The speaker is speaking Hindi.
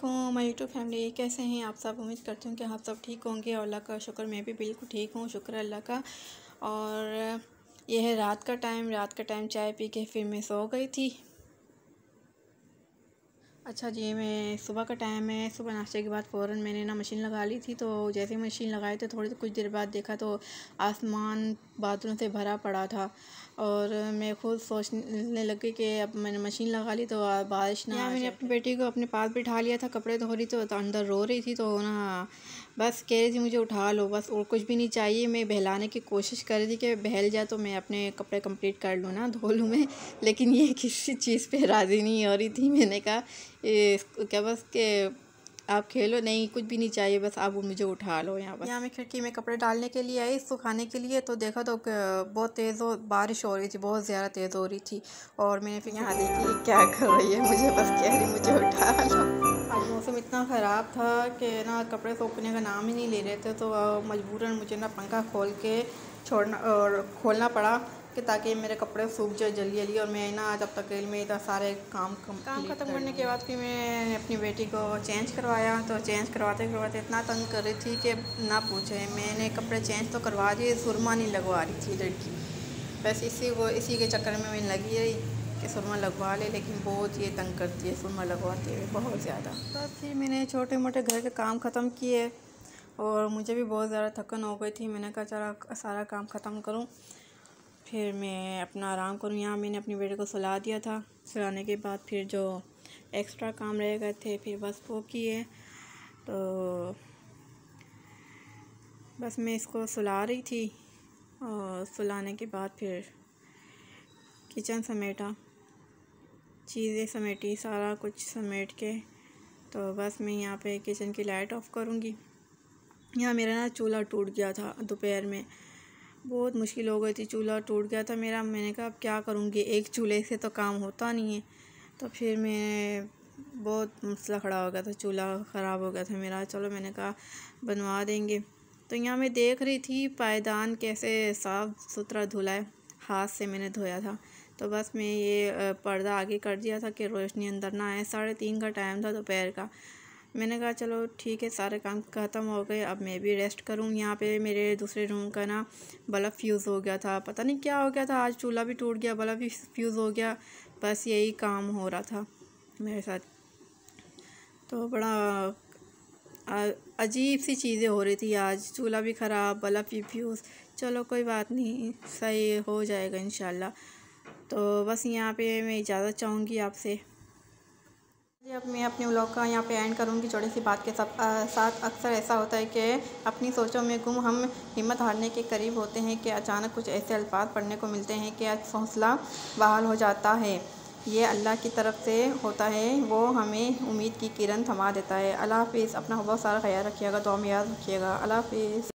अस्सलामुअलैकुम माय यूट्यूब फैमिली, कैसे हैं आप सब। उम्मीद करती हूँ कि आप सब ठीक होंगे और अल्लाह का शुक्र मैं भी बिल्कुल ठीक हूँ, शुक्र अल्लाह का। और यह है रात का टाइम चाय पी के फिर मैं सो गई थी। अच्छा जी, मैं सुबह का टाइम है, सुबह नाश्ते के बाद फ़ौरन मैंने ना मशीन लगा ली थी। तो जैसे ही मशीन लगाई तो कुछ देर बाद देखा तो आसमान बादलों से भरा पड़ा था और मैं खुद सोचने लगी कि अब मैंने मशीन लगा ली तो बारिश ना आ जाए। मैंने अपनी बेटी को अपने पास बिठा लिया था, कपड़े धो रही तो अंदर रो रही थी, तो ना बस कह रही थी मुझे उठा लो, बस और कुछ भी नहीं चाहिए। मैं बहलाने की कोशिश कर रही थी कि बहल जाए तो मैं अपने कपड़े कंप्लीट कर लूँ ना, धो लूँ मैं, लेकिन ये किसी चीज़ पे राज़ी नहीं हो रही थी। मैंने कहा क्या बस के आप खेलो, नहीं कुछ भी नहीं चाहिए, बस आप मुझे उठा लो। यहाँ मैं खिड़की में कपड़े डालने के लिए आई सुखाने के लिए, तो देखा तो बहुत तेज़ बारिश हो रही थी, बहुत ज़्यादा तेज़ हो रही थी। और मैंने फिर यहाँ देखी क्या कर रही है, मुझे बस कह रही मुझे उठा लो। आज मौसम इतना ख़राब था कि ना कपड़े सूखने का नाम ही नहीं ले रहे थे, तो मजबूरन मुझे ना पंखा खोल के छोड़ना और खोलना पड़ा कि ताकि मेरे कपड़े सूख जाए जल्दी जल्दी। और मैं ना जब तक में इतना सारे काम ख़त्म करने के बाद फिर मैं अपनी बेटी को चेंज करवाया। तो चेंज करवाते करवाते इतना तंग कर रही थी कि ना पूछे। मैंने कपड़े चेंज तो करवा दिए, सुरमा नहीं लगवा रही थी लड़की। बस इसी के चक्कर में मैं लगी रही कि सुरमा लगवा ले, लेकिन बहुत ये तंग करती है सुरमा लगवाते हुए, बहुत ज़्यादा। बस फिर मैंने छोटे मोटे घर के काम ख़त्म किए और मुझे भी बहुत ज़्यादा थकन हो गई थी। मैंने कहा चला सारा काम ख़त्म करूँ फिर मैं अपना आराम करूँ। यहाँ मैंने अपनी बेटे को सुला दिया था, सुलाने के बाद फिर जो एक्स्ट्रा काम रह गए थे फिर बस वो किए। तो बस मैं इसको सुला रही थी और सुलाने के बाद फिर किचन समेटा, चीज़ें समेटी, सारा कुछ समेट के तो बस मैं यहाँ पे किचन की लाइट ऑफ करूँगी। यहाँ मेरा ना चूल्हा टूट गया था दोपहर में, बहुत मुश्किल हो गई थी, चूल्हा टूट गया था मेरा। मैंने कहा अब क्या करूँगी, एक चूल्हे से तो काम होता नहीं है। तो फिर मैं बहुत मसला खड़ा हो गया था, चूल्हा ख़राब हो गया था मेरा। चलो मैंने कहा बनवा देंगे। तो यहाँ मैं देख रही थी पायदान कैसे साफ़ सुथरा धुला है, हाथ से मैंने धोया था। तो बस मैं ये पर्दा आगे कर दिया था कि रोशनी अंदर ना आए। 3:30 का टाइम था दोपहर का। मैंने कहा चलो ठीक है, सारे काम ख़त्म हो गए, अब मैं भी रेस्ट करूँ। यहाँ पे मेरे दूसरे रूम का ना बल्ब फ्यूज़ हो गया था, पता नहीं क्या हो गया था, आज चूल्हा भी टूट गया, बल्ब भी फ्यूज़ हो गया। बस यही काम हो रहा था मेरे साथ। तो बड़ा अजीब सी चीज़ें हो रही थी आज, चूल्हा भी ख़राब, बल्ब भी फ्यूज़। चलो कोई बात नहीं, सही हो जाएगा इंशाल्लाह। तो बस यहाँ पे मैं इजाज़त चाहूँगी आपसे। अब मैं अपने व्लॉग का यहाँ पे एंड करूँगी छोटी सी बात के साथ। अक्सर ऐसा होता है कि अपनी सोचों में गुम हम हिम्मत हारने के करीब होते हैं कि अचानक कुछ ऐसे अल्फाज पढ़ने को मिलते हैं कि हौसला बहाल हो जाता है। ये अल्लाह की तरफ से होता है, वो हमें उम्मीद की किरण थमा देता है। अल्लाह हाफिज़। अपना बहुत सारा ख्याल रखिएगा, दुआ में याद रखिएगा। अल्लाह हाफिज़।